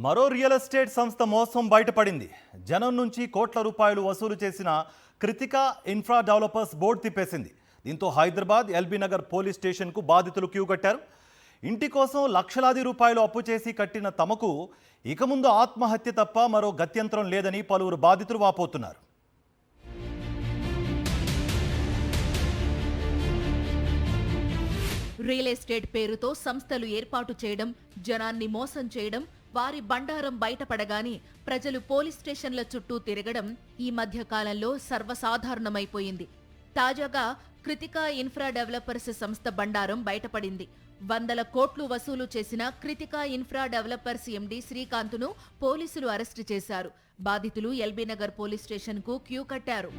మరో real estate సంస్థ మోసం బయటపడింది. జనం నుంచి కోట్ల రూపాయలు వసూలు చేసిన కృతికా ఇన్ఫ్రా డెవలపర్స్ బోర్డు తిప్పేసింది. దీంతో హైదరాబాద్ ఎల్బీ నగర్ పోలీస్ స్టేషన్కు బాధితులు క్యూ కట్టారు. ఇంటి కోసం లక్షలాది రూపాయలు అప్పు చేసి కట్టిన తమకు ఇక ముందు ఆత్మహత్య తప్ప మరో గత్యంతరం లేదని పలువురు బాధితులు వాపోతున్నారు. రియల్ ఎస్టేట్ పేరుతో సంస్థలు ఏర్పాటు చేయడం, జనాన్ని మోసం చేయడం, వారి బండారం బయటపడగానే ప్రజలు పోలీస్ స్టేషన్ల చుట్టూ తిరగడం ఈ మధ్య కాలంలో సర్వసాధారణమైపోయింది. తాజాగా కృతికా ఇన్ఫ్రా డెవలపర్స్ సంస్థ బండారం బయటపడింది. 100 కోట్లు వసూలు చేసిన కృతికా ఇన్ఫ్రా డెవలపర్స్ ఎండీ శ్రీకాంత్ను పోలీసులు అరెస్టు చేశారు. బాధితులు ఎల్బీ నగర్ పోలీస్ స్టేషన్కు క్యూ కట్టారు.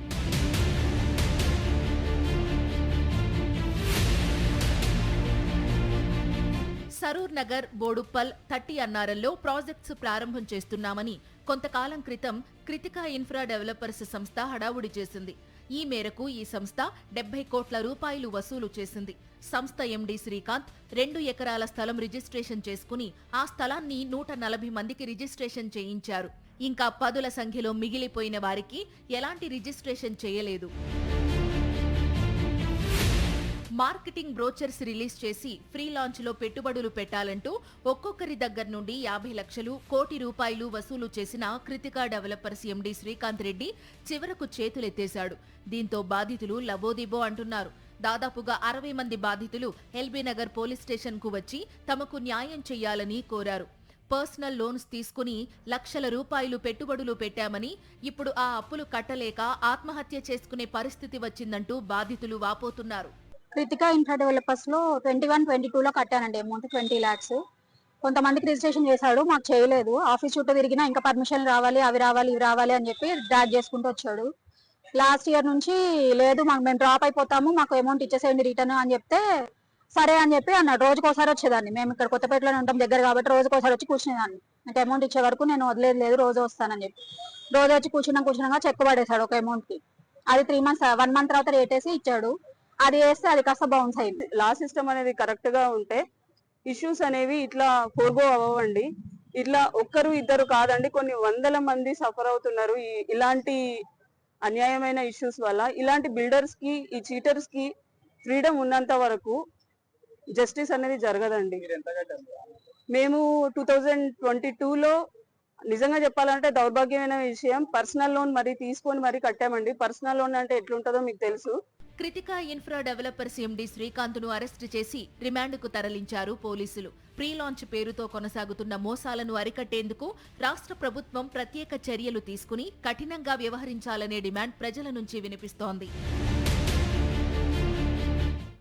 సరూర్ నగర్, బోడుప్పల్, 30 అన్నారంలో ప్రాజెక్ట్స్ ప్రారంభం చేస్తున్నామని కొంతకాలం క్రితం కృతికా ఇన్ఫ్రా డెవలపర్స్ సంస్థ హడావుడి చేసింది. ఈ మేరకు ఈ సంస్థ 70 కోట్ల రూపాయలు వసూలు చేసింది. సంస్థ ఎండీ శ్రీకాంత్ 2 ఎకరాల స్థలం రిజిస్ట్రేషన్ చేసుకుని ఆ స్థలాన్ని 140 మందికి రిజిస్ట్రేషన్ చేయించారు. ఇంకా పదుల సంఖ్యలో మిగిలిపోయిన వారికి ఎలాంటి రిజిస్ట్రేషన్ చేయలేదు. మార్కెటింగ్ బ్రోచర్స్ రిలీజ్ చేసి ఫ్రీ లాంచ్లో పెట్టుబడులు పెట్టాలంటూ ఒక్కొక్కరి దగ్గర నుండి 50 లక్షలు, కోటి రూపాయలు వసూలు చేసిన కృతికా డెవలపర్స్ ఎండీ శ్రీకాంత్ రెడ్డి చివరకు చేతులెత్తేశాడు. దీంతో బాధితులు లబోదిబో అంటున్నారు. దాదాపుగా 60 మంది బాధితులు ఎల్బీ నగర్ పోలీస్ స్టేషన్కు వచ్చి తమకు న్యాయం చేయాలని కోరారు. పర్సనల్ లోన్స్ తీసుకుని లక్షల రూపాయలు పెట్టుబడులు పెట్టామని, ఇప్పుడు ఆ అప్పులు కట్టలేక ఆత్మహత్య చేసుకునే పరిస్థితి వచ్చిందంటూ బాధితులు వాపోతున్నారు. కృతికా ఇన్ఫ్రా డెవలపర్స్ లో 21-22 లో కట్టానండి అమౌంట్ 20 lakhs. కొంతమందికి రిజిస్ట్రేషన్ చేశాడు, మాకు చేయలేదు. ఆఫీస్ చుట్టూ తిరిగినా ఇంకా పర్మిషన్ రావాలి, అవి రావాలి, ఇవి రావాలి అని చెప్పి డ్రాగ్ చేసుకుంటూ వచ్చాడు. లాస్ట్ ఇయర్ నుంచి లేదు, మేము డ్రాప్ అయిపోతాము, మాకు అమౌంట్ ఇచ్చేసేయండి రిటర్న్ అని చెప్తే సరే అని చెప్పి అన్నాడు. రోజుకోసారి వచ్చేదాన్ని, మేము ఇక్కడ కొత్తపేటలోనే ఉంటాం దగ్గర కాబట్టి రోజుకోసారి వచ్చి కూర్చునేదాన్ని. నాకు అమౌంట్ ఇచ్చే వరకు నేను వదిలేదు, రోజు వస్తానని చెప్పి రోజు వచ్చి కూర్చున్నాగా చెక్ పడేశాడు ఒక అమౌంట్ కి. అది 3 months 1 month తర్వాత రేట్ వేసి ఇచ్చాడు. అది వేస్తే అది కాస్త బౌన్స్ అయింది. లా సిస్టమ్ అనేది కరెక్ట్ గా ఉంటే ఇష్యూస్ అనేవి ఇట్లా ఫోర్గో అవ్వండి. ఇట్లా ఒక్కరు ఇద్దరు కాదండి, కొన్ని వందల మంది సఫర్ అవుతున్నారు ఇలాంటి అన్యాయమైన ఇష్యూస్ వల్ల. ఇలాంటి బిల్డర్స్ కి, ఈ చీటర్స్ కి ఫ్రీడమ్ ఉన్నంత వరకు జస్టిస్ అనేది జరగదండి. మేము 2022లో నిజంగా చెప్పాలంటే దౌర్భాగ్యమైన విషయం, పర్సనల్ లోన్ మరి తీసుకొని మరి కట్టామండి. పర్సనల్ లోన్ అంటే ఎట్లుంటుందో మీకు తెలుసు. కృతికా ఇన్ఫ్రా డెవలపర్స్ ఎండీ శ్రీకాంత్ను అరెస్టు చేసి రిమాండ్కు తరలించారు పోలీసులు. ప్రీ లాంచ్ పేరుతో కొనసాగుతున్న మోసాలను అరికట్టేందుకు రాష్ట్ర ప్రభుత్వం ప్రత్యేక చర్యలు తీసుకుని కఠినంగా వ్యవహరించాలనే డిమాండ్ ప్రజల నుంచి వినిపిస్తోంది.